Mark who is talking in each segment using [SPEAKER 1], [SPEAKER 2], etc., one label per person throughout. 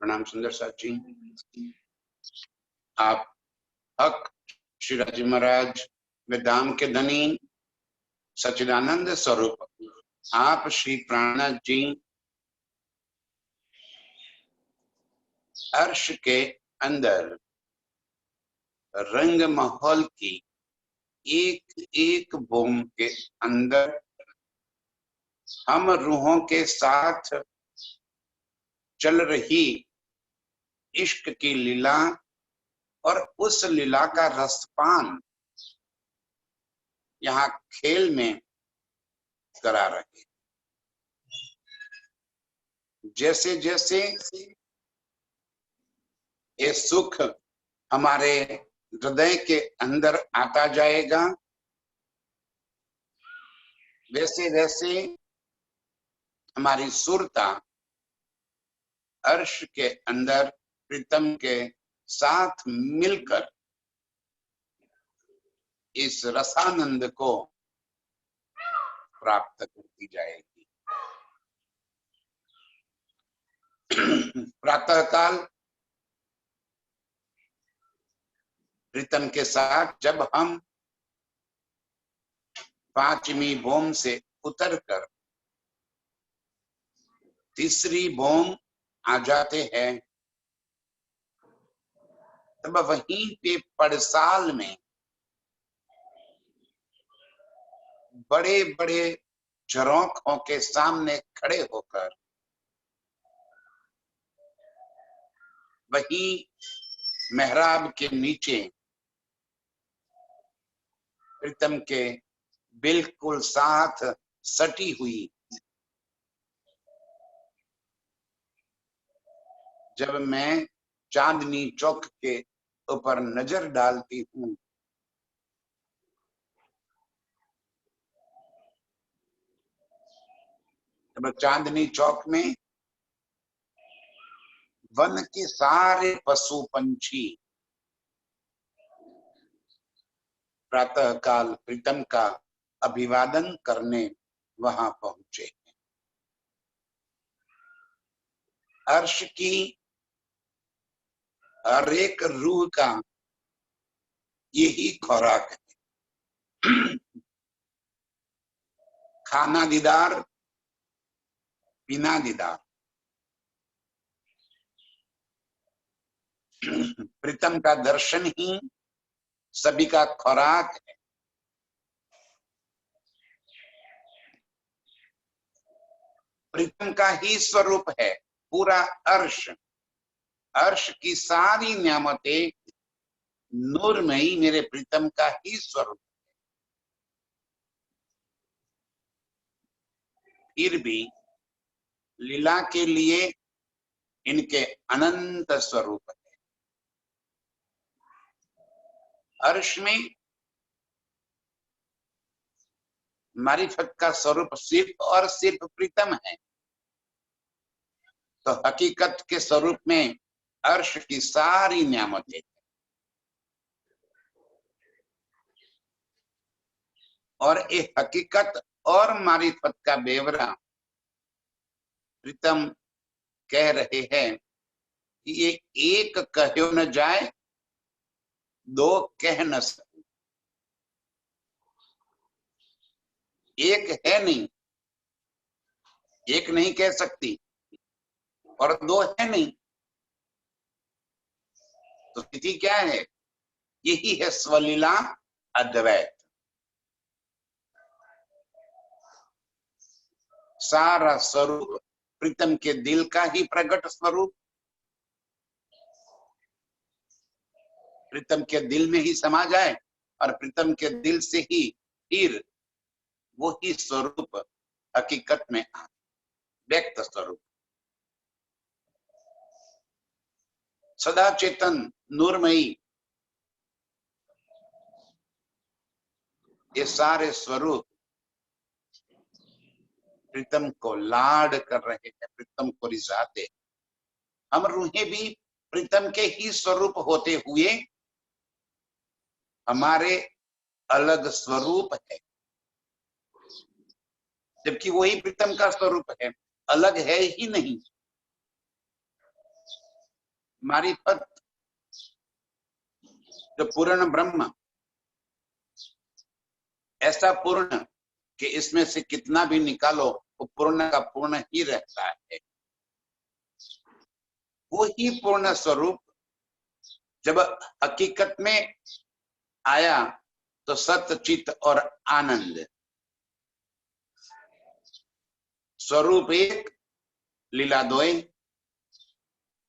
[SPEAKER 1] प्रणाम सुंदर साथ जी। आप हक श्री राजी महाराज वेदांत के धनी सच्चिदानंद स्वरूप आप श्री प्राणनाथ जी अर्श के अंदर रंग माहौल की एक एक बूंद के अंदर हम रूहों के साथ चल रही इश्क की लीला और उस लीला का रसपान यहाँ खेल में करा रहे। जैसे जैसे ये सुख हमारे हृदय के अंदर आता जाएगा, वैसे वैसे हमारी सुरता अर्श के अंदर प्रीतम के साथ मिलकर इस रसानंद को प्राप्त करती जाएगी। प्रातःकाल प्रीतम के साथ जब हम पांचवी बोम से उतरकर तीसरी बोम आ जाते हैं, तब वहीं पे पड़साल में बड़े बड़े झरोखों के सामने खड़े होकर वहीं मेहराब के नीचे प्रीतम के बिल्कुल साथ सटी हुई जब मैं चांदनी चौक के ऊपर नजर डालती हूँ, तब चांदनी चौक में वन के सारे पशु पंछी प्रातःकाल प्रीतम का अभिवादन करने वहां पहुंचे। अर्श की हर एक रूह का यही खुराक है। खाना दीदार, पीना दीदार। प्रीतम का दर्शन ही सभी का खुराक है। प्रीतम का ही स्वरूप है पूरा अर्श। अर्श की सारी नियामतें नूरमयी मेरे प्रीतम का ही स्वरूप है। फिर भी लीला के लिए इनके अनंत स्वरूप है। अर्श में मारिफत का स्वरूप सिर्फ और सिर्फ प्रीतम है, तो हकीकत के स्वरूप में अर्श की सारी नियामतें और ये हकीकत और मारिफत का बेवरा प्रीतम कह रहे हैं कि ये एक कहो न जाए, दो कह न सके। एक है नहीं, एक नहीं कह सकती, और दो है नहीं, तो स्थिति क्या है? यही है स्वलीला अद्वैत। सारा स्वरूप प्रीतम के दिल का ही प्रकट स्वरूप, प्रीतम के दिल में ही समा जाए और प्रीतम के दिल से ही फिर वो ही स्वरूप हकीकत में व्यक्त स्वरूप सदा चेतन नूरमयी, ये सारे स्वरूप प्रीतम को लाड कर रहे हैं, प्रीतम को रिझाते। हम रूहें भी प्रीतम के ही स्वरूप होते हुए हमारे अलग स्वरूप है, जबकि वही प्रीतम का स्वरूप है, अलग है ही नहीं। मारिफत, जो पूर्ण ब्रह्म, ऐसा पूर्ण कि इसमें से कितना भी निकालो वो पूर्ण का पूर्ण ही रहता है। वो ही पूर्ण स्वरूप जब हकीकत में आया तो सत्य, चित और आनंद, स्वरूप एक, लीला दो।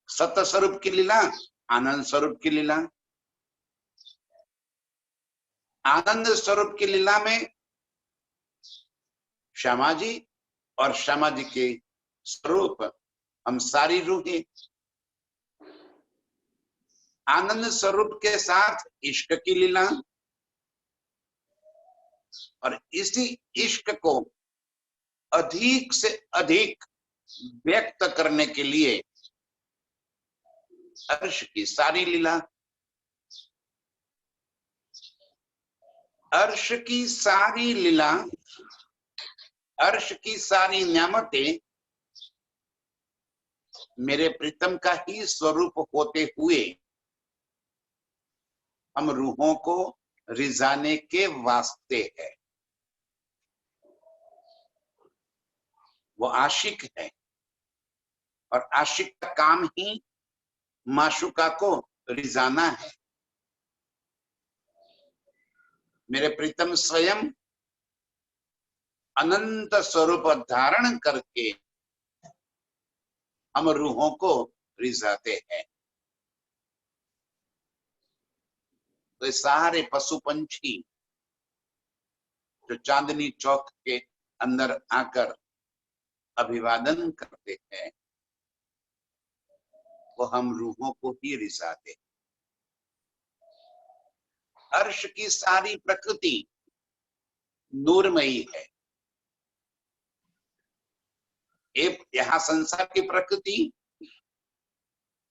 [SPEAKER 1] सत्य स्वरूप की लीला, आनंद स्वरूप की लीला। आनंद स्वरूप की लीला में श्यामा जी और श्यामा जी के स्वरूप हम सारी रूहें। आनंद स्वरूप के साथ इश्क की लीला, और इसी इश्क को अधिक से अधिक व्यक्त करने के लिए अर्श की सारी लीला, अर्श की सारी लीला, अर्श की सारी नियामतें मेरे प्रीतम का ही स्वरूप होते हुए हम रूहों को रिझाने के वास्ते है। वो आशिक है और आशिक का काम ही माशुका को रिझाना है। मेरे प्रीतम स्वयं अनंत स्वरूप धारण करके हम रूहों को रिझाते हैं। तो सारे पशु पंछी जो चांदनी चौक के अंदर आकर अभिवादन करते हैं, वो हम रूहों को ही रिझाते हैं। अर्श की सारी प्रकृति नूरमयी है। एक यहाँ संसार की प्रकृति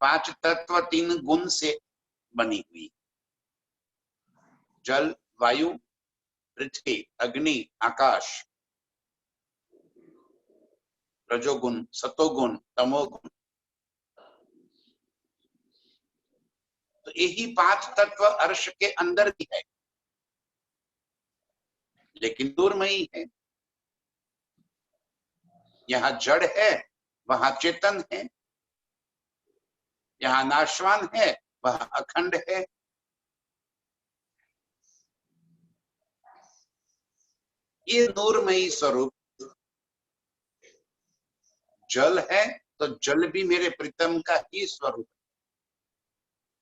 [SPEAKER 1] 5 तत्व 3 गुण से बनी हुई, जल, वायु, पृथ्वी, अग्नि, आकाश, रजोगुण, सतोगुण, तमोगुण। तो यही 5 तत्व अर्श के अंदर भी है, लेकिन दूरमयी है। यहाँ जड़ है, वहां चेतन है। यहाँ नाशवान है, वह अखंड है। ये नूरमयी स्वरूप जल है, तो जल भी मेरे प्रीतम का ही स्वरूप है।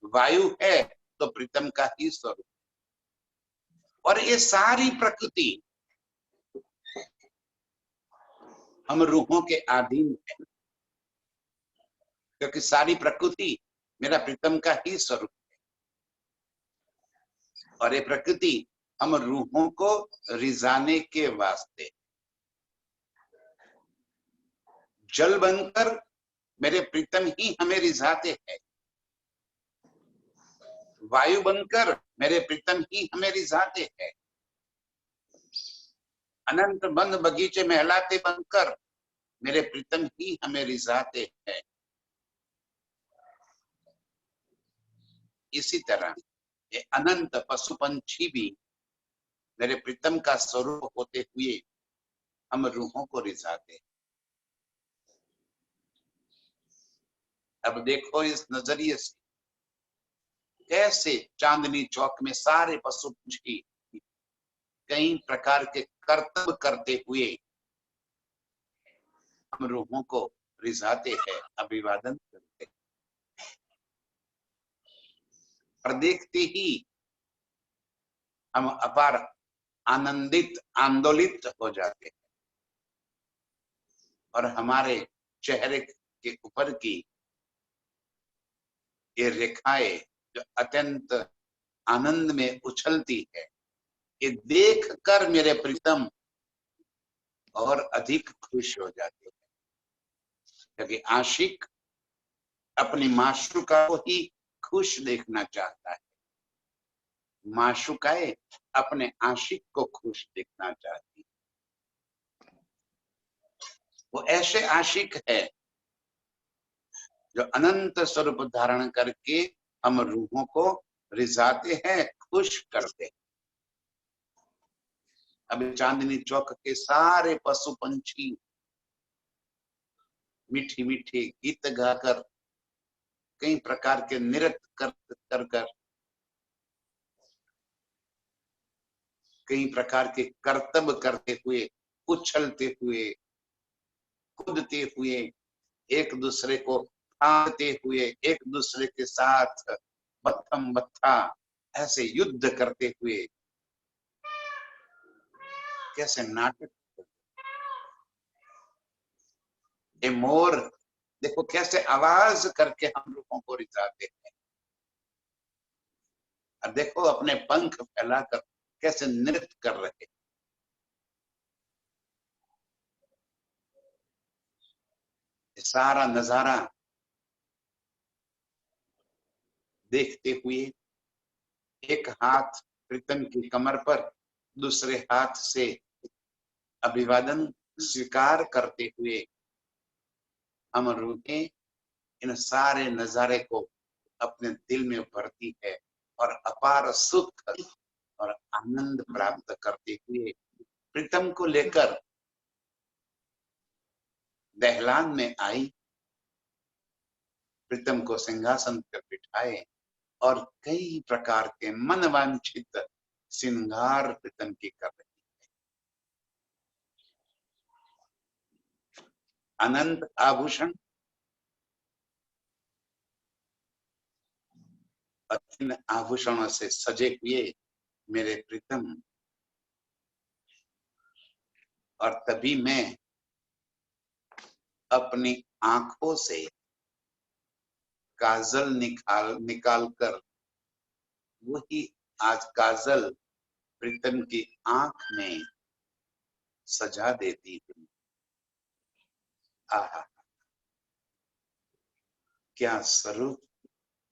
[SPEAKER 1] वायु है तो प्रीतम का ही स्वरूप। और ये सारी प्रकृति हम रूहों के अधीन है, क्योंकि सारी प्रकृति मेरा प्रीतम का ही स्वरूप है। और ये प्रकृति हम रूहों को रिझाने के वास्ते, जल बनकर मेरे प्रीतम ही हमें रिझाते हैं, वायु बनकर मेरे प्रीतम ही हमें रिझाते हैं, अनंत बंद बगीचे महलाते बनकर मेरे प्रीतम ही हमें रिझाते हैं। इसी तरह ये अनंत पशु पंछी भी मेरे प्रीतम का स्वरूप होते हुए हम रूहों को रिझाते हैं। अब देखो इस नजरिए से कैसे चांदनी चौक में सारे पशु पंछी कई प्रकार के कर्तव्य करते हुए हम रूहों को रिझाते हैं, अभिवादन करते हैं। और देखते ही हम अपार आनंदित, आंदोलित हो जाते हैं, और हमारे चेहरे के ऊपर की ये रेखाएं जो अत्यंत आनंद में उछलती है, ये देख कर मेरे प्रीतम और अधिक खुश हो जाते हैं। क्योंकि आशिक अपनी माशूका को ही खुश देखना चाहता है, माशूकाए अपने आशिक को खुश देखना चाहती है। वो ऐसे आशिक है जो अनंत स्वरूप धारण करके हम रूहों को रिझाते हैं, खुश करते हैं। अभी चांदनी चौक के सारे पशु पंछी मीठी मीठी गीत गाकर, कई प्रकार के नृत्य कर कई प्रकार के कर्तव्य करते हुए, उछलते हुए, कूदते हुए, एक दूसरे को फांदते हुए, एक दूसरे के साथ बत्थम बत्था ऐसे युद्ध करते हुए कैसे नाटक। ये मोर देखो कैसे आवाज करके हम लोगों को रिझाते हैं, और देखो अपने पंख फैलाकर कैसे नृत्य कर रहे हैं। सारा नजारा देखते हुए, एक हाथ प्रीतम की कमर पर, दूसरे हाथ से अभिवादन स्वीकार करते हुए हम रूहें इन सारे नजारे को अपने दिल में भरती है और अपार सुख और आनंद प्राप्त करते हुए प्रीतम को लेकर दहलान में आई, प्रीतम को सिंहासन पर बिठाए और कई प्रकार के मनवांछित श्रृंगार प्रीतम की कर रही। अनंत आभूषण, इन आभूषणों से सजे हुए मेरे प्रीतम, और तभी मैं अपनी आंखों से काजल निकाल कर वही आज काजल प्रीतम की आंख में सजा देती हूँ। आहा, क्या स्वरूप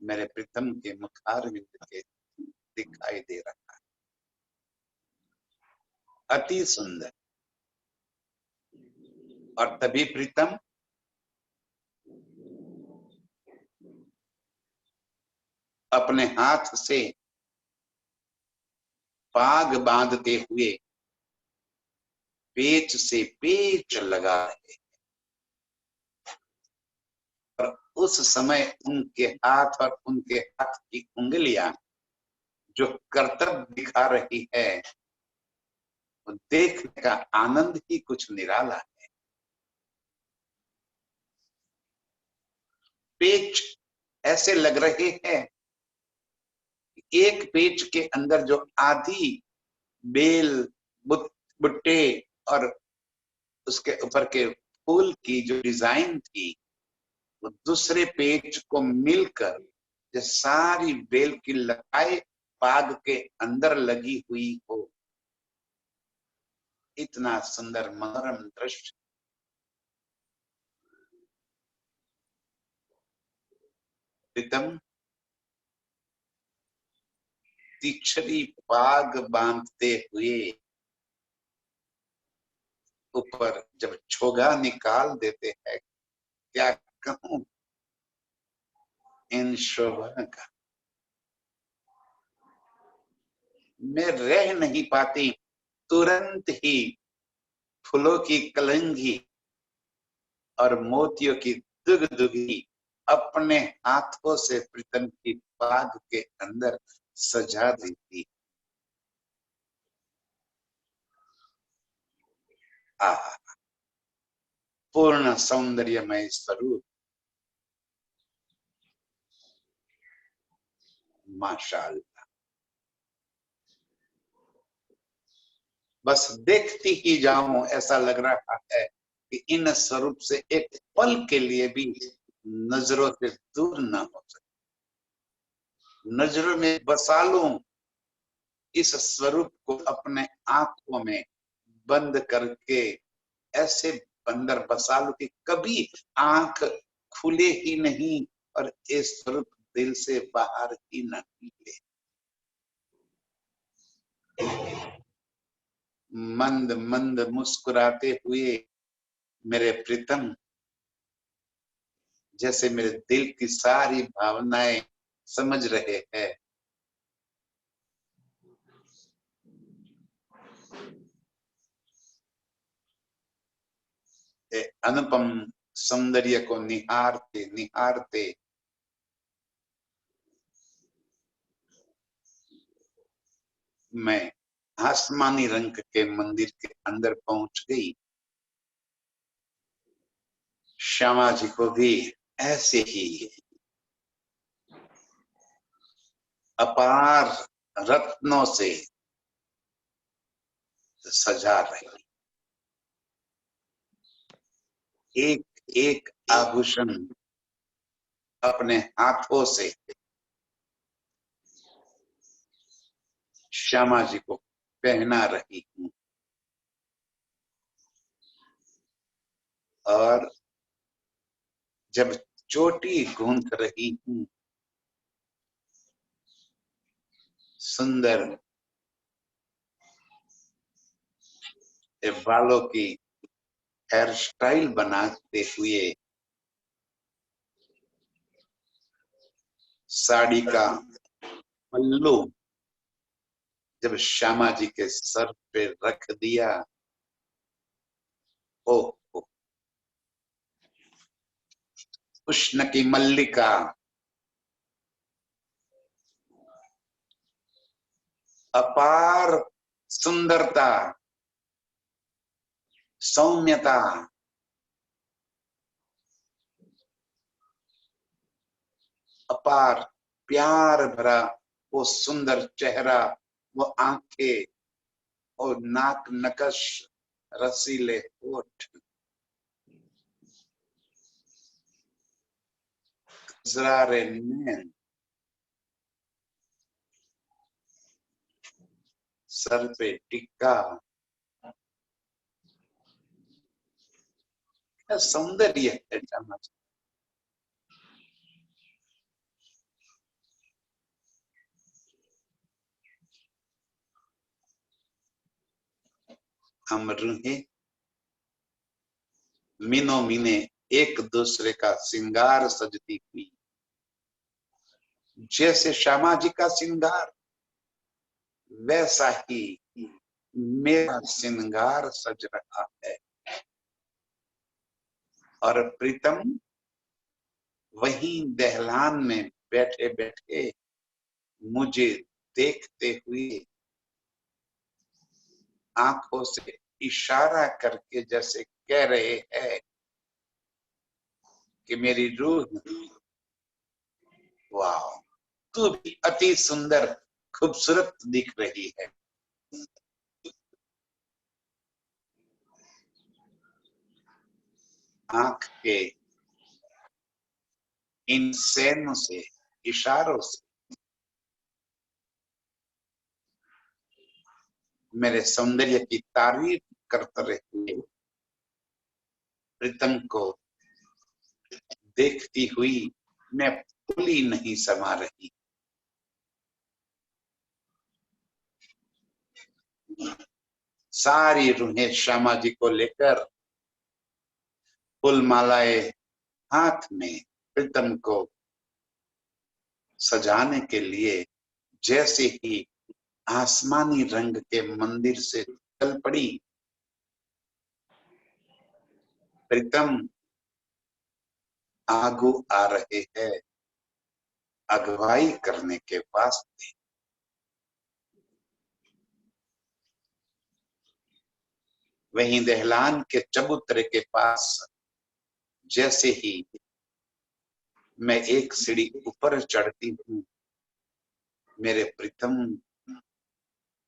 [SPEAKER 1] मेरे प्रीतम के मुखारविंद के दिखाई दे रहा है, अति सुंदर। और तभी प्रीतम अपने हाथ से पाग बांधते हुए पेच से पेच लगा रहे, और उस समय उनके हाथ और उनके हाथ की उंगलियां जो कर्तव्य दिखा रही है, वो देखने का आनंद ही कुछ निराला है। पेच ऐसे लग रहे हैं, एक पेच के अंदर जो आधी बेल बुट्टे और उसके ऊपर के फूल की जो डिजाइन थी, वो दूसरे पेज को मिलकर जो सारी बेल की लताएं पाग के अंदर लगी हुई हो, इतना सुंदर मनोरम दृश्य। प्रीतम तीछरी पाग बांधते हुए ऊपर जब छोगा निकाल देते हैं, क्या कहूं इन शोभा का, मैं रह नहीं पाती। तुरंत ही फूलों की कलंगी और मोतियों की दुगदुगी अपने हाथों से प्रीतम की पाग के अंदर सजा दी थी। आहा, पूर्ण सौंदर्यमय स्वरूप, माशाअल्लाह। बस देखती ही जाऊं ऐसा लग रहा है कि इन स्वरूप से एक पल के लिए भी नजरों से दूर न हो सके, नजरों में बसा लूं इस स्वरूप को, अपने आंखों में बंद करके ऐसे अंदर बसा लूं कि कभी आंख खुले ही नहीं और ये स्वरूप दिल से बाहर ही न निकले। मंद मंद मुस्कुराते हुए मेरे प्रीतम जैसे मेरे दिल की सारी भावनाएं समझ रहे हैं। अनुपम सौंदर्य को निहारते निहारते मैं आसमानी रंग के मंदिर के अंदर पहुंच गई। श्यामा जी को भी ऐसे ही अपार रत्नों से सजा रही। एक एक आभूषण अपने हाथों से श्यामा जी को पहना रही हूँ और जब चोटी गूंथ रही हूँ, सुंदर बालों की हेयर स्टाइल बनाते हुए साड़ी का पल्लू जब श्यामा जी के सर पे रख दिया, ओ कृष्ण की मल्लिका अपार सुंदरता, सौम्यता, अपार प्यार भरा वो सुंदर चेहरा, वो आंखें और नाक नकश, रसीले होठ, कजरारे नैन, सर पे टिक्का, सौंदर्य है जाना। हम रूहें मीनों मीने एक दूसरे का श्रृंगार सजती हुई, जैसे श्यामा जी का श्रृंगार वैसा ही मेरा श्रृंगार सज रहा है। और प्रीतम वहीं दहलान में बैठे बैठे मुझे देखते हुए आंखों से इशारा करके जैसे कह रहे हैं कि मेरी रूह, वाह, तू भी अति सुंदर खूबसूरत दिख रही है। आंख के इन सैनों से, इशारों से मेरे सौंदर्य की तारीफ करते रहे प्रीतम को देखती हुई मैं फूली नहीं समा रही। सारी रूहें श्यामा जी को लेकर फूल मालाएं हाथ में प्रीतम को सजाने के लिए जैसे ही आसमानी रंग के मंदिर से चल पड़ी, प्रीतम आगू आ रहे हैं अगुवाई करने के वास्ते। वहीं दहलान के चबूतरे के पास जैसे ही मैं एक सीढ़ी ऊपर चढ़ती हूँ, मेरे प्रीतम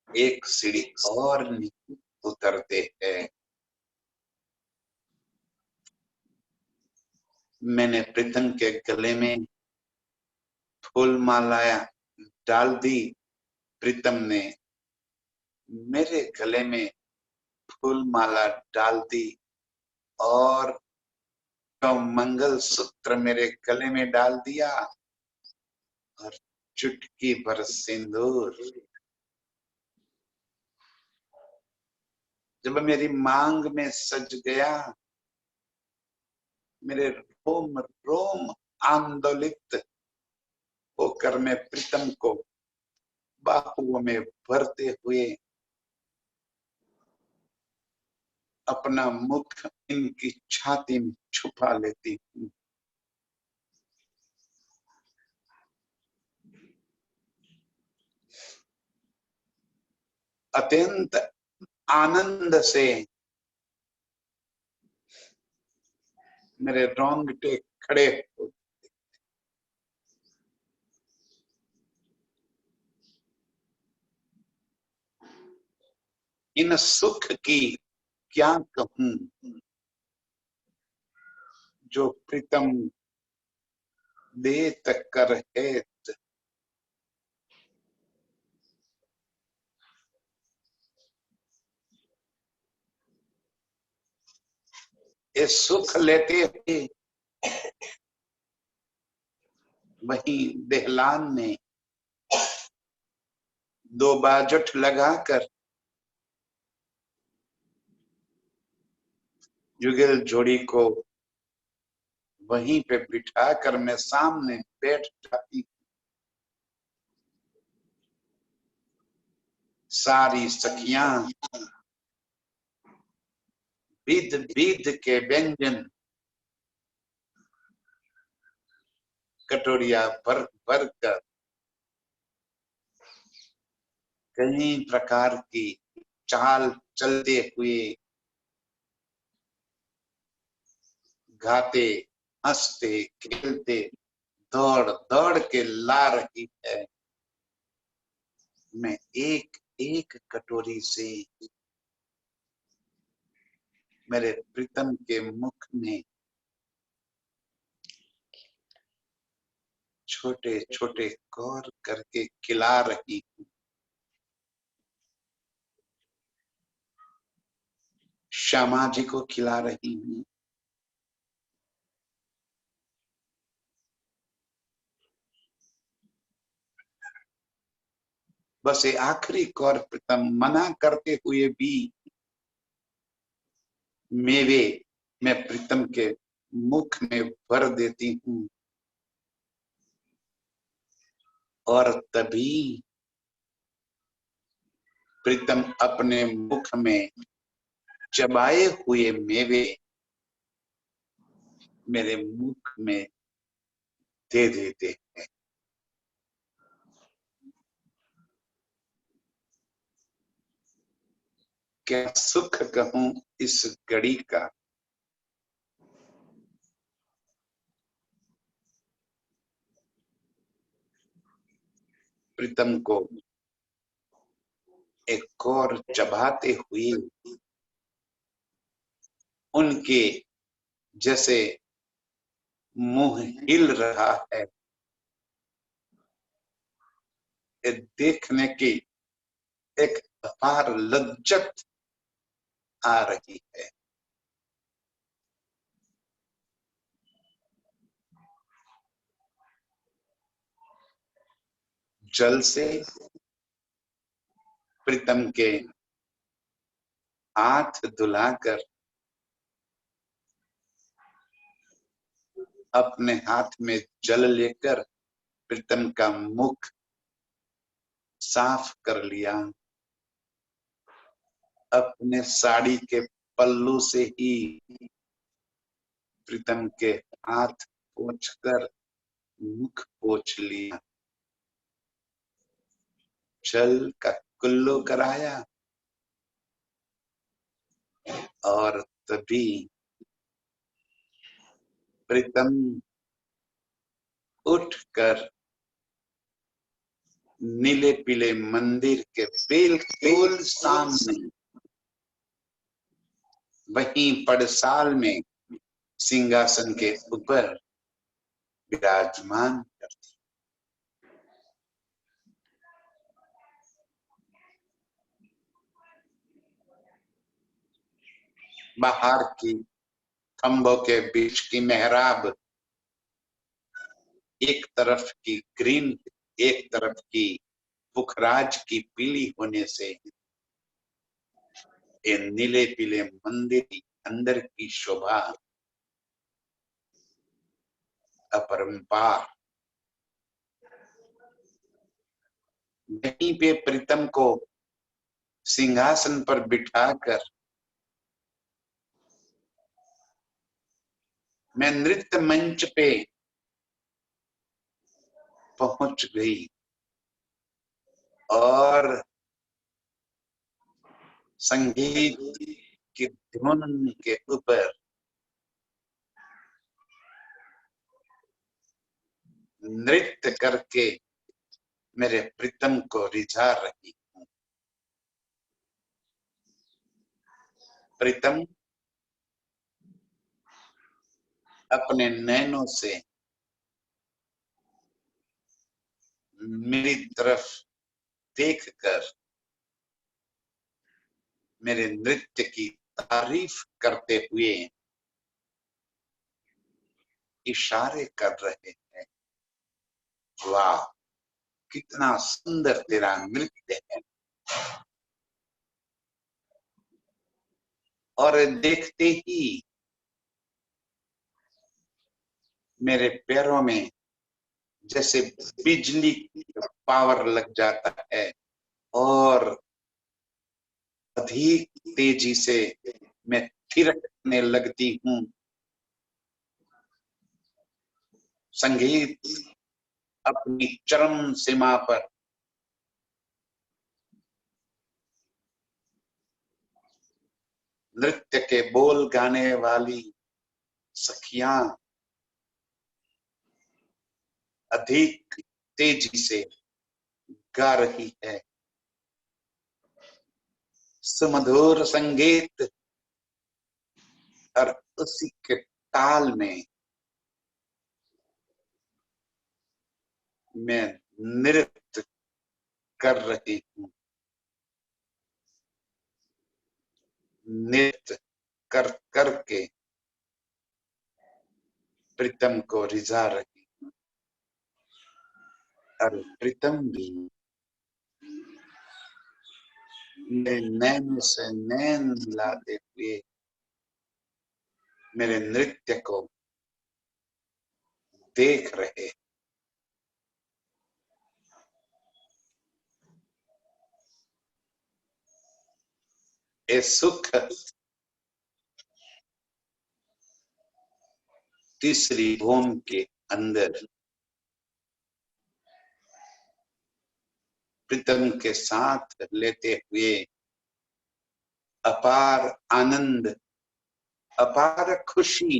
[SPEAKER 1] एक सीढ़ी और नीचे उतरते हैं। मैंने प्रीतम के गले में फूल मालाया डाल दी, प्रीतम ने मेरे गले में फूल माला डाल दी और तो मंगल सूत्र मेरे गले में डाल दिया और चुटकी भर सिंदूर जब मेरी मांग में सज गया, मेरे रोम रोम आंदोलित होकर मैं प्रीतम को बाहुओं में भरते हुए अपना मुख इनकी छाती में छुपा लेती हूँ। अत्यंत आनंद से मेरे रोंगटे खड़े हो। इन सुख की क्या कहूं जो प्रीतम देत कर है। ये सुख लेते हुए वहीं दहलान ने दो बाजुट लगाकर युगल जोड़ी को वहीं पे बिठाकर मैं सामने बैठ जाती। सारी सखियां विध विध के व्यंजन कटोरिया भर भर कर कई प्रकार की चाल चलते हुए गाते हंसते खेलते दौड़ दौड़ के ला रही है। मैं एक एक कटोरी से मेरे प्रीतम के मुख में छोटे छोटे कौर करके खिला रही हूँ। श्यामा जी को खिला रही हूँ। बस ये आखिरी कौर प्रीतम मना करते हुए भी मेवे मैं प्रीतम के मुख में भर देती हूँ। और तभी प्रीतम अपने मुख में चबाए हुए मेवे मेरे मुख में दे देते हैं। क्या सुख कहूं इस घड़ी का। प्रीतम को एक और चबाते हुए उनके जैसे मुंह हिल रहा है, ये देखने की एक अपार लज्जत आ रही है। जल से प्रीतम के हाथ धुलाकर अपने हाथ में जल लेकर प्रीतम का मुख साफ कर लिया। अपने साड़ी के पल्लू से ही प्रीतम के हाथ पोंछकर मुख पोंछ लिया। जल का कुल्लो कराया और तभी प्रीतम उठकर नीले पीले मंदिर के बिल्कुल सामने वहीं पड़साल में सिंहासन के ऊपर विराजमान करती। बाहर की खंभों के बीच की मेहराब एक तरफ की ग्रीन, एक तरफ की पुखराज की पीली होने से ये नीले पीले मंदिर की अंदर की शोभा अपरंपार। वहीं पे प्रीतम को सिंहासन पर बिठाकर मैं नृत्य मंच पे पहुंच गई और संगीत की धुन के ऊपर नृत्य करके मेरे प्रीतम को रिझा रही हूं। प्रीतम अपने नैनों से मेरी तरफ देखकर मेरे नृत्य की तारीफ करते हुए इशारे कर रहे हैं। वाह, कितना सुंदर तेरा नृत्य है। और देखते ही मेरे पैरों में जैसे बिजली पावर लग जाता है और अधिक तेजी से मैं थिरकने लगती हूँ। संगीत अपनी चरम सीमा पर नृत्य के बोल गाने वाली सखियां अधिक तेजी से गा रही है। सुमधुर संगीत और उसी के ताल में मैं नृत्य कर रही हूँ। नृत्य कर करके प्रीतम को रिझा रही हूँ और प्रीतम भी मेरे नैन से नैन मिलाते हुए मेरे नृत्य को देख रहे। ये सुख तीसरी भूमि के अंदर प्रीतम के साथ लेते हुए अपार आनंद, अपार खुशी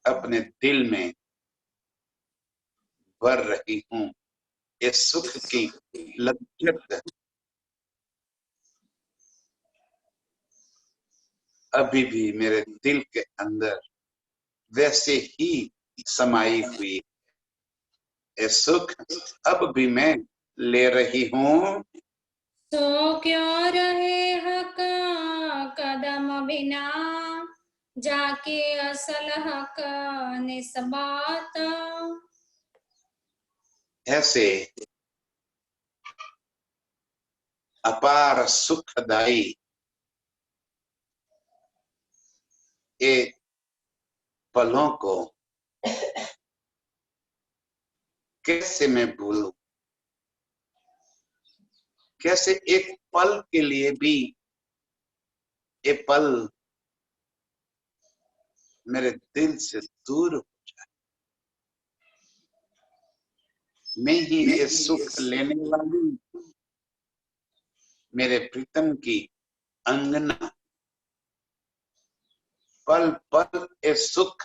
[SPEAKER 1] अपने दिल में भर रही हूँ। ये सुख की लज्जत अभी भी मेरे दिल के अंदर वैसे ही समाई हुई। ये सुख अब भी मैं ले रही हूँ।
[SPEAKER 2] तो क्यों रहे हक कदम बिना, जाके असल हक निस्बात।
[SPEAKER 1] ऐसे अपार सुखदाई ये पलों को कैसे मैं भूलूं। कैसे एक पल के लिए भी ये पल मेरे दिल से दूर हो जाए। मैं ही ये सुख लेने वाली मेरे प्रीतम की अंगना, पल पल ये सुख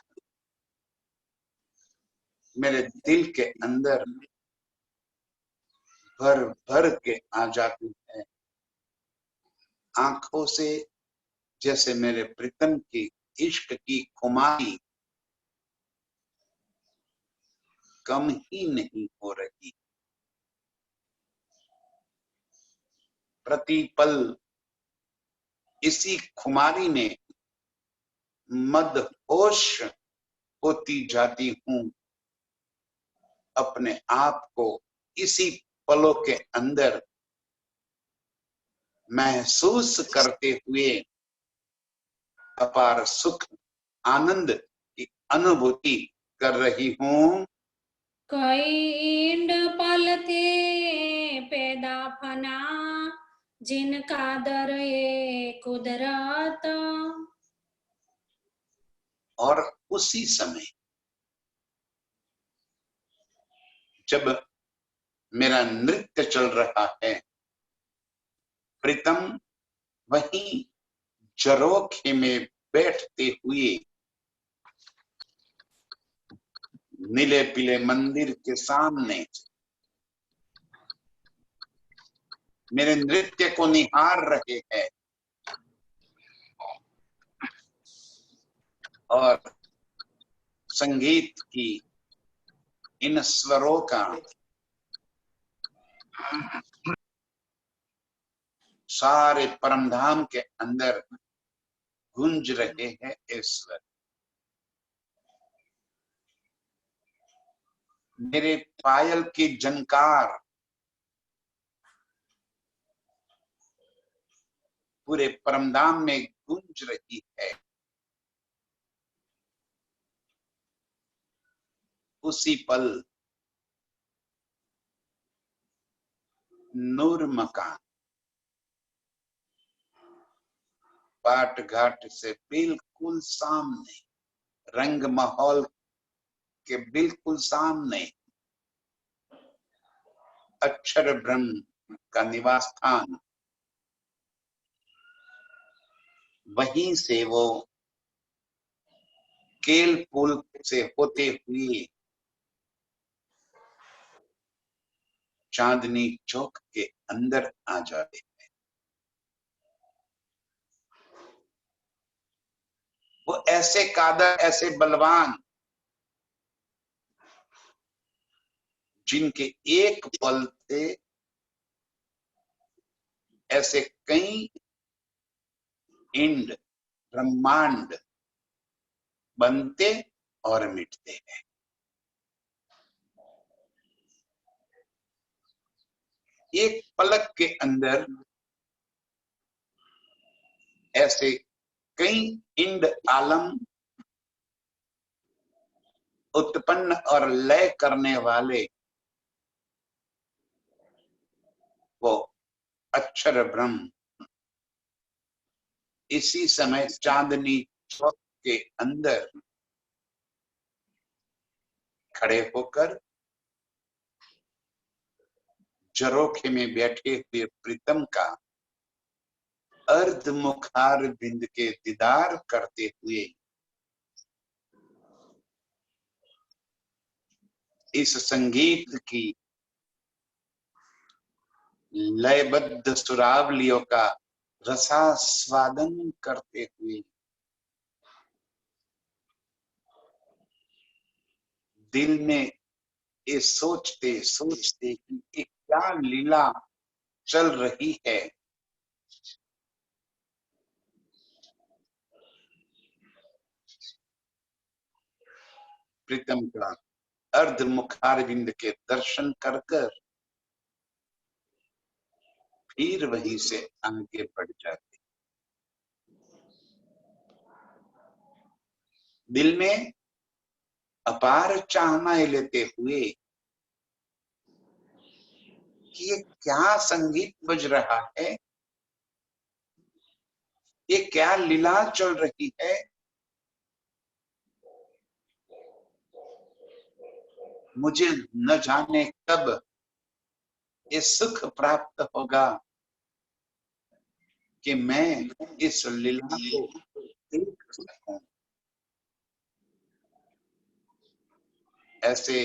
[SPEAKER 1] मेरे दिल के अंदर भर भर के आ जाती है। आंखों से जैसे मेरे प्रीतम की इश्क की खुमारी कम ही नहीं हो रही। प्रतिपल इसी खुमारी में मदहोश होती जाती हूँ। अपने आप को इसी पलों के अंदर महसूस करते हुए अपार सुख आनंद की अनुभूति कर रही हूं।
[SPEAKER 2] कई इंड पलते पैदा फना, जिनका दर ये कुदरत।
[SPEAKER 1] और उसी समय जब मेरा नृत्य चल रहा है, प्रीतम वहीं झरोखे में बैठते हुए नीले पीले मंदिर के सामने मेरे नृत्य को निहार रहे हैं और संगीत की इन स्वरों का सारे परमधाम के अंदर गूंज रहे हैं ईश्वर। मेरे पायल की झंकार पूरे परमधाम में गूंज रही है। उसी पल नूर मकान पाट घाट से बिल्कुल सामने, रंग माहौल के बिल्कुल सामने अक्षर ब्रह्म का निवास स्थान, वहीं से वो केल पुल से होते हुए चांदनी चौक के अंदर आ जाते हैं। वो ऐसे कादर, ऐसे बलवान, जिनके एक पल से ऐसे कई इंड ब्रह्मांड बनते और मिटते हैं। एक पलक के अंदर ऐसे कई इंड आलम उत्पन्न और लय करने वाले वो अक्षर ब्रह्म इसी समय चांदनी चौक के अंदर खड़े होकर झरोखे में बैठे हुए प्रीतम का अर्ध मुखार बिंद के दीदार करते हुए इस संगीत की लयबद्ध सुरावलियों का रसास्वादन करते हुए दिल में ये सोचते सोचते कि ये क्या लीला चल रही है। प्रीतम का अर्ध मुखारविंद के दर्शन कर कर फिर वहीं से आगे बढ़ जाते, दिल में अपार चाहनाएं लेते हुए कि ये क्या संगीत बज रहा है, ये क्या लीला चल रही है। मुझे न जाने कब ये सुख प्राप्त होगा कि मैं इस लीला को देख सकूं। ऐसे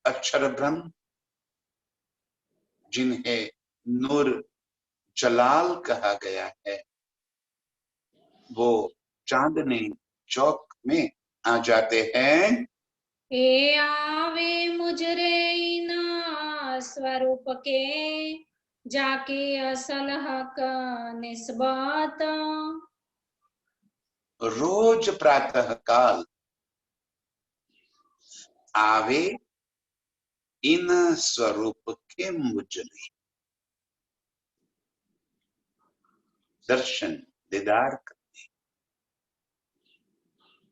[SPEAKER 1] अक्षर ब्रह्म जिन्हें नूर जलाल कहा गया है, वो चांदनी चौक में आ जाते हैं।
[SPEAKER 2] ए आवे मुजरे इन स्वरूप के, जाके असल हक निस्बत।
[SPEAKER 1] रोज प्रातः काल आवे इन स्वरूप के मुजरे, दर्शन दीदार करते,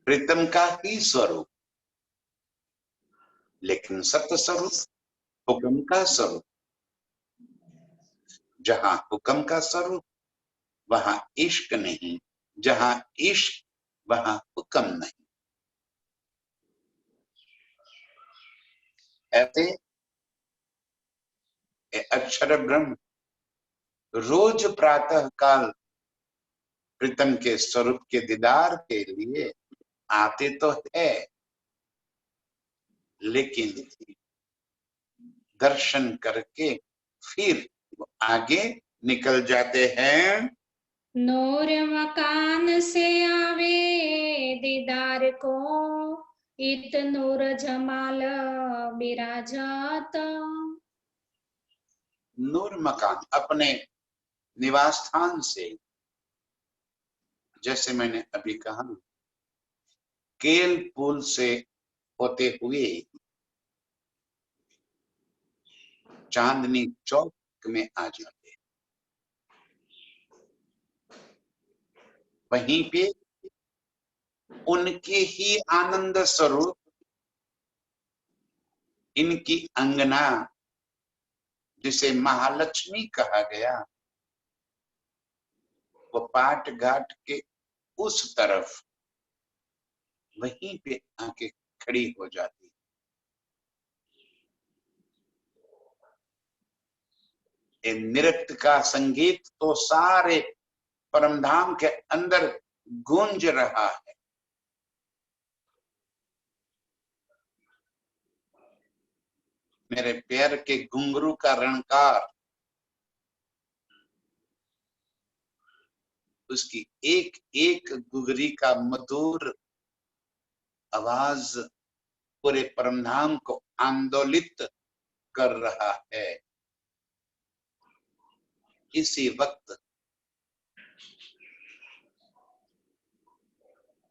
[SPEAKER 1] प्रीतम का ही स्वरूप, लेकिन सत्य स्वरूप, हुक्म का स्वरूप। जहां हुक्म का स्वरूप वहां इश्क नहीं, जहां इश्क वहां हुक्म नहीं। ऐसे अक्षर ब्रह्म रोज प्रातः काल प्रीतम के स्वरूप के दीदार के लिए आते तो है, लेकिन दर्शन करके फिर आगे निकल जाते हैं।
[SPEAKER 2] नूर मकान से आवे दीदार को, इत नूर जमाल बिराजात।
[SPEAKER 1] नूर मकान अपने निवास स्थान से, जैसे मैंने अभी कहा, केल पुल से होते हुए चांदनी चौक में आ जाते, वहीं पे उनके ही आनंद स्वरूप इनकी अंगना, जिसे महालक्ष्मी कहा गया, वो पाट घाट के उस तरफ वहीं पे आके खड़ी हो जाती। नृत्य का संगीत तो सारे परमधाम के अंदर गूंज रहा है। मेरे पैर के घुंघरू का रणकार, उसकी एक एक गुगरी का मधुर आवाज पूरे परमधाम को आंदोलित कर रहा है। इसी वक्त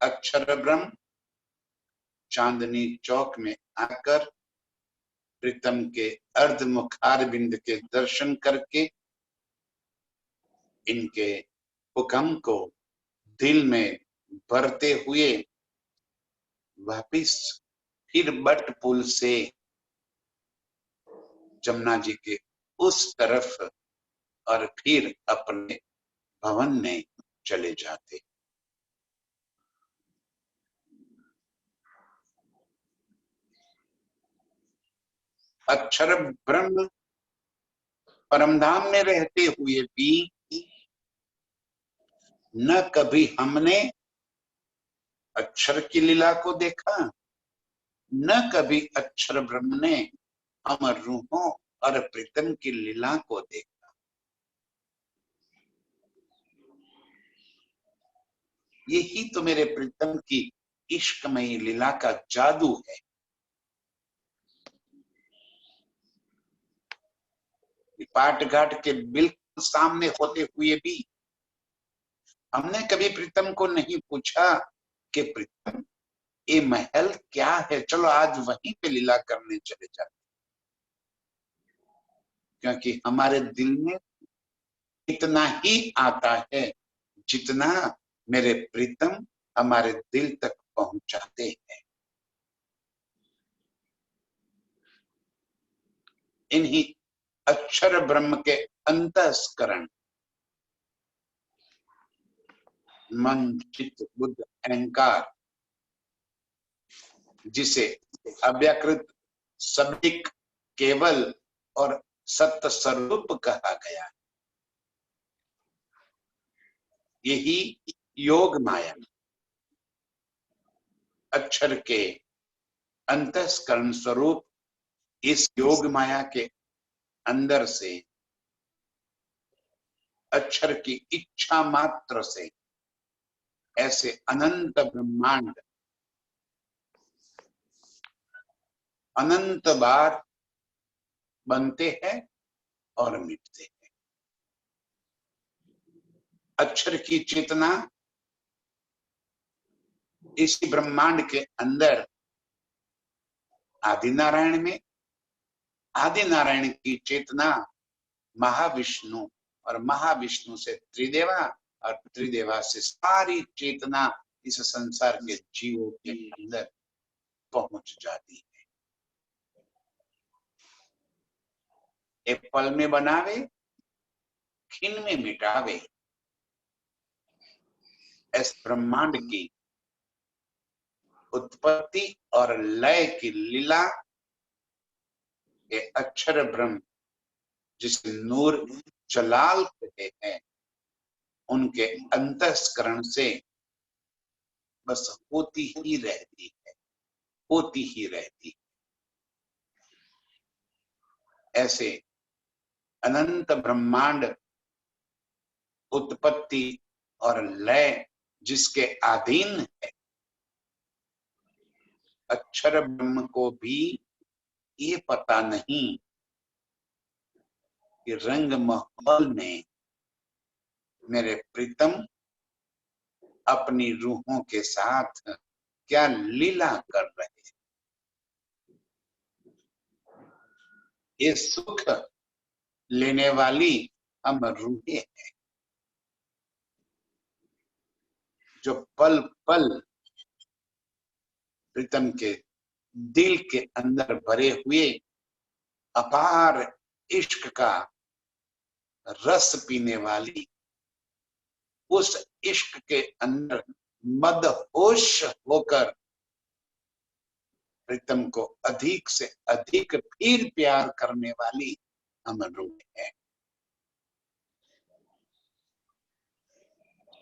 [SPEAKER 1] अक्षर ब्रह्म चांदनी चौक में आकर प्रीतम के अर्ध मुखार बिंद के दर्शन करके इनके हुक्म को दिल में भरते हुए वापिस फिर बट पुल से जमुना जी के उस तरफ और फिर अपने भवन में चले जाते। अक्षर ब्रह्म परमधाम में रहते हुए भी न कभी हमने अक्षर की लीला को देखा, न कभी अक्षर ब्रह्म ने अमर रूहों और प्रीतम की लीला को देखा। यही तो मेरे प्रीतम की इश्कमयी लीला का जादू है। पाट घाट के बिल्कुल सामने होते हुए भी हमने कभी प्रीतम को नहीं पूछा कि प्रीतम ये महल क्या है, चलो आज वहीं पे लीला करने चले जाते, क्योंकि हमारे दिल में इतना ही आता है जितना मेरे प्रीतम हमारे दिल तक पहुंचाते हैं। इन्हीं अक्षर ब्रह्म के अंतःस्करण मन चित्त बुद्ध अहंकार, जिसे अव्याकृत शब्दिक केवल और सत्य स्वरूप कहा गया, यही योग माया अक्षर के अंतःस्करण स्वरूप इस योग माया के अंदर से अक्षर की इच्छा मात्र से ऐसे अनंत ब्रह्मांड अनंत बार बनते हैं और मिटते हैं। अक्षर की चेतना इसी ब्रह्मांड के अंदर आदि नारायण में, आदि नारायण की चेतना महाविष्णु, और महाविष्णु से त्रिदेवा, और त्रिदेवा से सारी चेतना इस संसार के जीवों के अंदर पहुंच जाती है। एक पल में बनावे, क्षण में मिटावे, इस ब्रह्मांड की उत्पत्ति और लय की लीला के अक्षर ब्रह्म जिसे नूर जलाल कहते हैं, उनके अंतःस्करण से बस होती ही रहती है, होती ही रहती है। ऐसे अनंत ब्रह्मांड उत्पत्ति और लय जिसके अधीन है, अक्षर ब्रह्म को भी ये पता नहीं कि रंग महल में मेरे प्रीतम अपनी रूहों के साथ क्या लीला कर रहे हैं। ये सुख लेने वाली हम रूहें हैं, जो पल पल प्रीतम के दिल के अंदर भरे हुए अपार इश्क का रस पीने वाली, उस इश्क के अंदर मदहोश होकर प्रीतम को अधिक से अधिक फिर प्यार करने वाली हम रूहें हैं।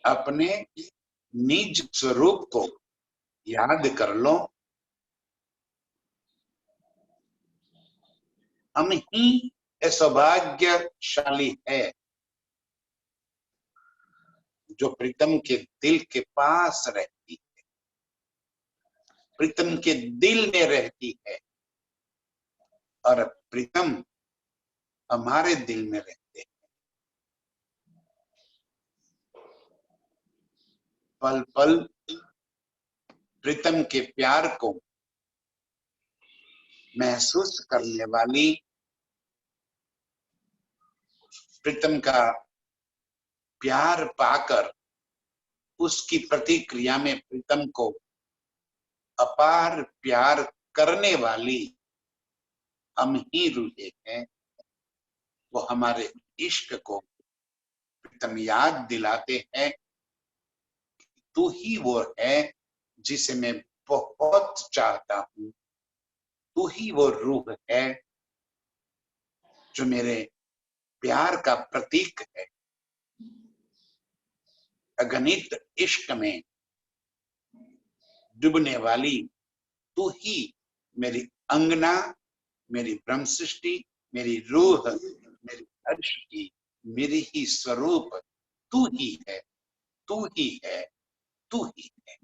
[SPEAKER 1] अपने निज स्वरूप को याद कर लो। हम ही सौभाग्यशाली है जो प्रीतम के दिल के पास रहती है, प्रीतम के दिल में रहती है, और प्रीतम हमारे दिल में रहते हैं। पल पल प्रीतम के प्यार को महसूस करने वाली, प्रीतम का प्यार पाकर उसकी प्रतिक्रिया में प्रीतम को अपार प्यार करने वाली हम ही रूहें हैं। वो हमारे इश्क को प्रीतम याद दिलाते हैं, तू ही वो है जिसे मैं बहुत चाहता हूं, तू ही वो रूह है जो मेरे प्यार का प्रतीक है। अगणित इश्क में डूबने वाली तू ही मेरी अंगना, मेरी ब्रह्म सृष्टि, मेरी रूह, मेरी अर्श की मेरी ही स्वरूप तू ही है, तू ही है, तू ही है।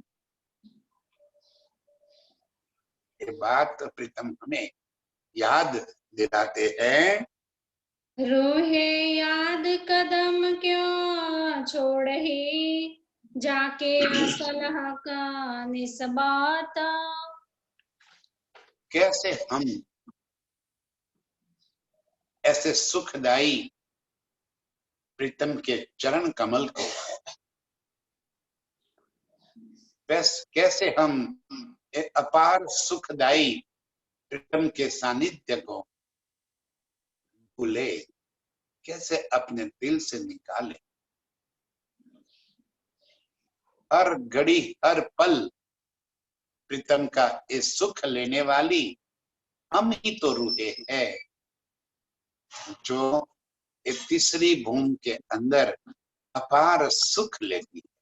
[SPEAKER 1] ये बात प्रीतम हमें याद दिलाते हैं।
[SPEAKER 2] रोहे याद कदम क्यों छोड़ ही, जाके असलह का निस्बाता।
[SPEAKER 1] कैसे हम ऐसे सुखदाई प्रीतम के चरण कमल को, कैसे हम अपार सुखदाई प्रीतम के सानिध्य को भूले, कैसे अपने दिल से निकाले। हर घड़ी हर पल प्रीतम का ये सुख लेने वाली हम ही तो रूहें हैं जो एक तीसरी भूमि के अंदर अपार सुख लेती है।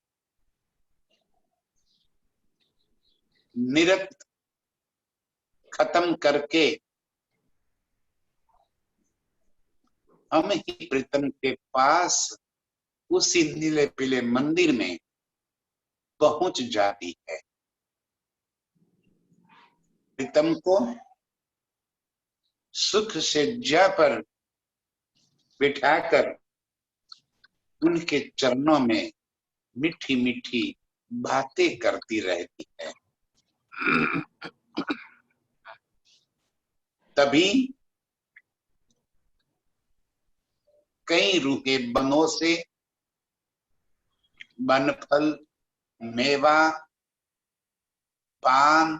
[SPEAKER 1] निरत खत्म करके हम ही प्रीतम के पास उसी नीले पीले मंदिर में पहुंच जाती है। प्रीतम को सुख सज्जा पर बिठाकर उनके चरणों में मीठी मीठी बातें करती रहती है। तभी कई रूहें बनों से बनफल मेवा, पान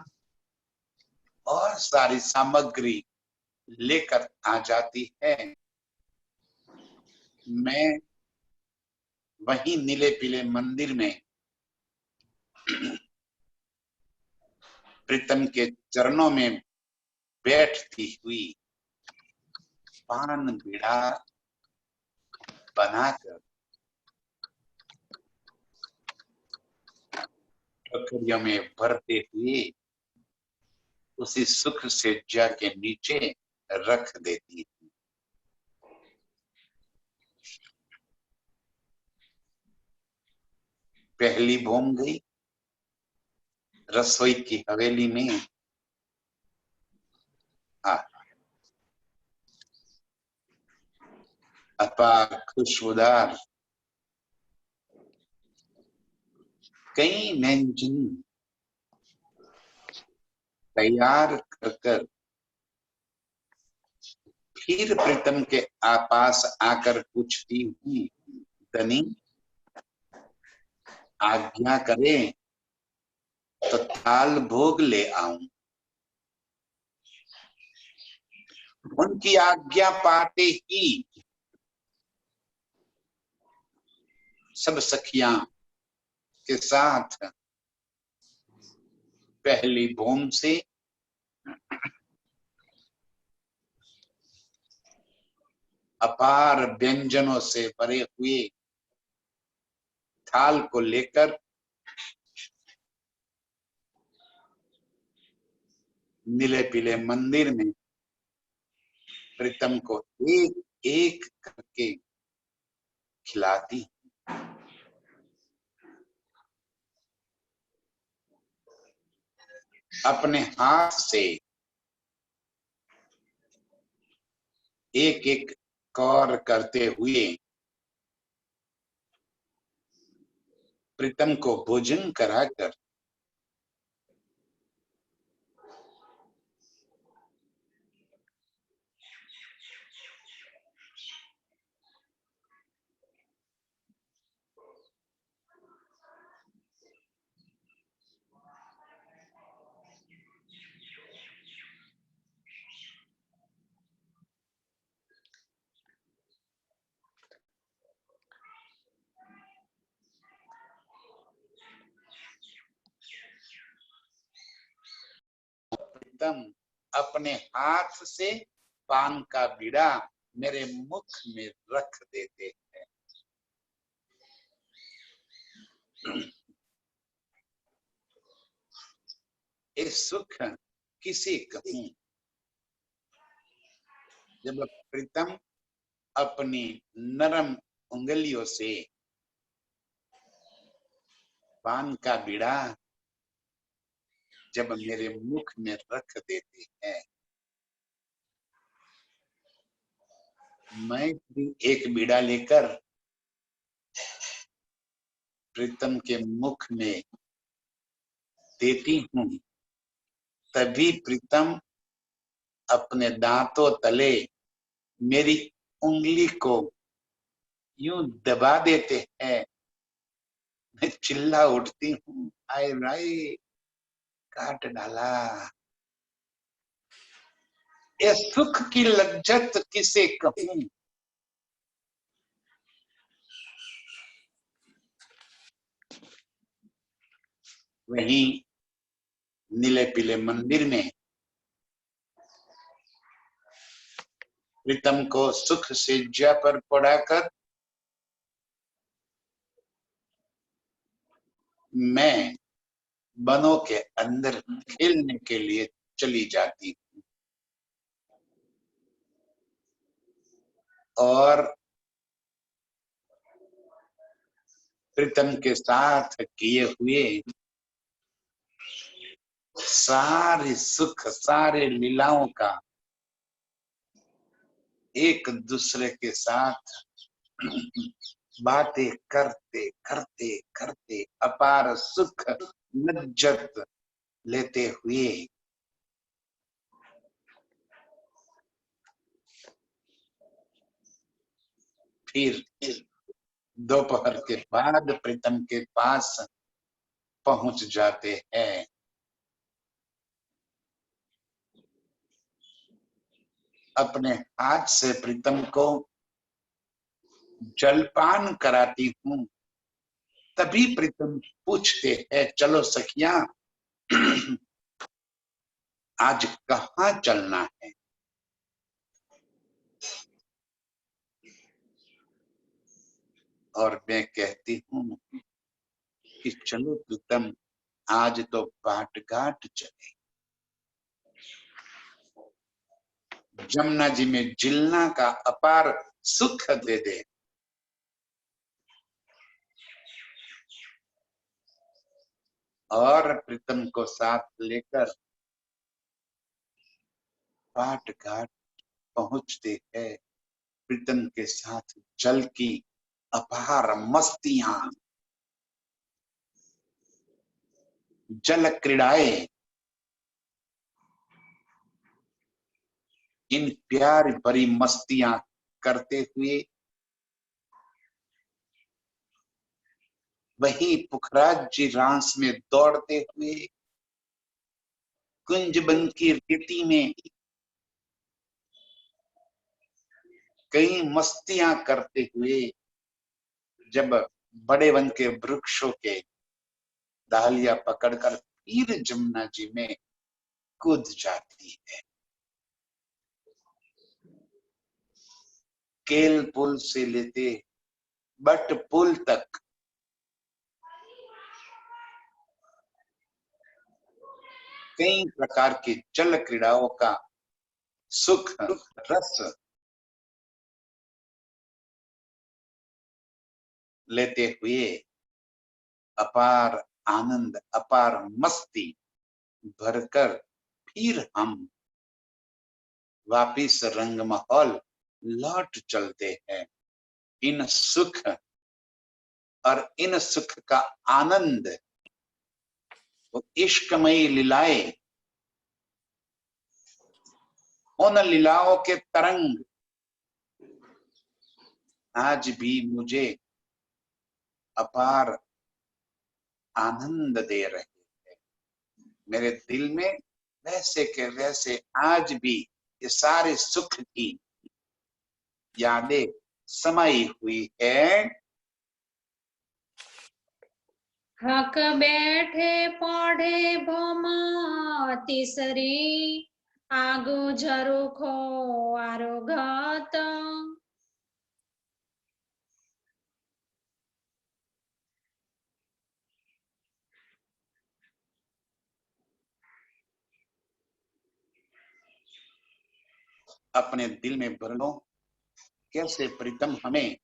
[SPEAKER 1] और सारी सामग्री लेकर आ जाती है। मैं वहीं नीले पीले मंदिर में प्रीतम के चरणों में बैठती हुई पान बीड़ा बनाकर टोकरियों में भरते हुए उसी सुख सज्जा के नीचे रख देती है। पहली भूम गई रसोई की हवेली में। अपार खुशबूदार कई व्यंजन तैयार कर फिर प्रीतम के पास आकर पूछती हूँ, धनी आज्ञा करे तो थाल भोग ले आऊं। उनकी आज्ञा पाते ही सब सखियां के साथ पहली भूम से अपार व्यंजनों से भरे हुए थाल को लेकर नीले पीले मंदिर में प्रीतम को एक एक करके खिलाती। अपने हाथ से एक एक कौर करते हुए प्रीतम को भोजन कराकर प्रीतम अपने हाथ से पान का बीड़ा मेरे मुख में रख देते हैं। ये सुख किसे कहूं जब प्रीतम अपनी नरम उंगलियों से पान का बीड़ा जब मेरे मुख में रख देते हैं। मैं भी एक बीड़ा लेकर प्रीतम के मुख में देती हूँ, तभी प्रीतम अपने दांतों तले मेरी उंगली को यूं दबा देते हैं। मैं चिल्ला उठती हूँ, आए राय काट डाला। ये सुख की लज्जत किसे कहूं। वहीं नीले पीले मंदिर में प्रीतम को सुख सज्जा पर पड़ाकर मैं वनों के अंदर खेलने के लिए चली जाती और प्रीतम के साथ किए हुए सारे सुख सारे लीलाओं का एक दूसरे के साथ बातें करते करते करते अपार सुख लज्जत लेते हुए फिर दोपहर के बाद प्रीतम के पास पहुंच जाते हैं। अपने हाथ से प्रीतम को जलपान कराती हूँ, तभी प्रीतम पूछते हैं, चलो सखिया आज कहाँ चलना है। और मैं कहती हूँ कि चलो प्रीतम आज तो बाट घाट चले, जमुना जी में जिलना का अपार सुख दे दे। और प्रीतम को साथ लेकर बाट घाट पहुंचते हैं। प्रीतम के साथ जल की अपार मस्तियां, जल क्रीड़ाएं, इन प्यार भरी मस्तियां करते हुए वही पुखराज जी रास में दौड़ते हुए, कुंजबन की रीति में कई मस्तियां करते हुए जब बड़े वन के वृक्षों के डालियां पकड़कर फिर जमुना जी में कूद जाती है। केल पुल से लेते बट पुल तक कई प्रकार की जल क्रीड़ाओं का सुख रस लेते हुए अपार आनंद, अपार मस्ती भरकर फिर हम वापिस रंग महल लौट चलते हैं। इन सुख और इन सुख का आनंद, वो इश्कमयी लीलाएं, उन लीलाओं के तरंग आज भी मुझे अपार आनंद दे रहे हैं। मेरे दिल में वैसे के वैसे आज भी ये सारे सुख की यादें समाई हुई है।
[SPEAKER 2] हक बैठे पौधे भोमा तीसरी आगो झरुखो आरो घात।
[SPEAKER 1] अपने दिल में भर लो, कैसे प्रीतम हमें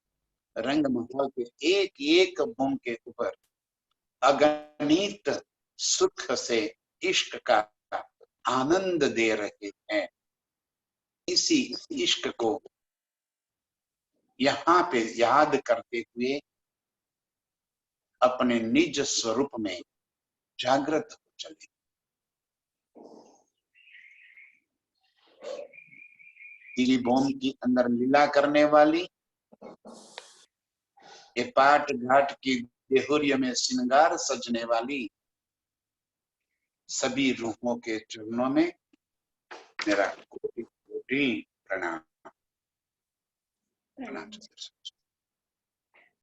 [SPEAKER 1] रंग महल के एक एक बूंद के ऊपर अगणित सुख से इश्क का आनंद दे रहे हैं। इसी इश्क को यहाँ पे याद करते हुए अपने निज स्वरूप में जागृत हो चले। तिरिभोम की अंदर लीला करने वाली, ये पाट घाट की देहुरिया में श्रृंगार सजने वाली सभी रूहों के चरणों में मेरा कोटि कोटि प्रणाम।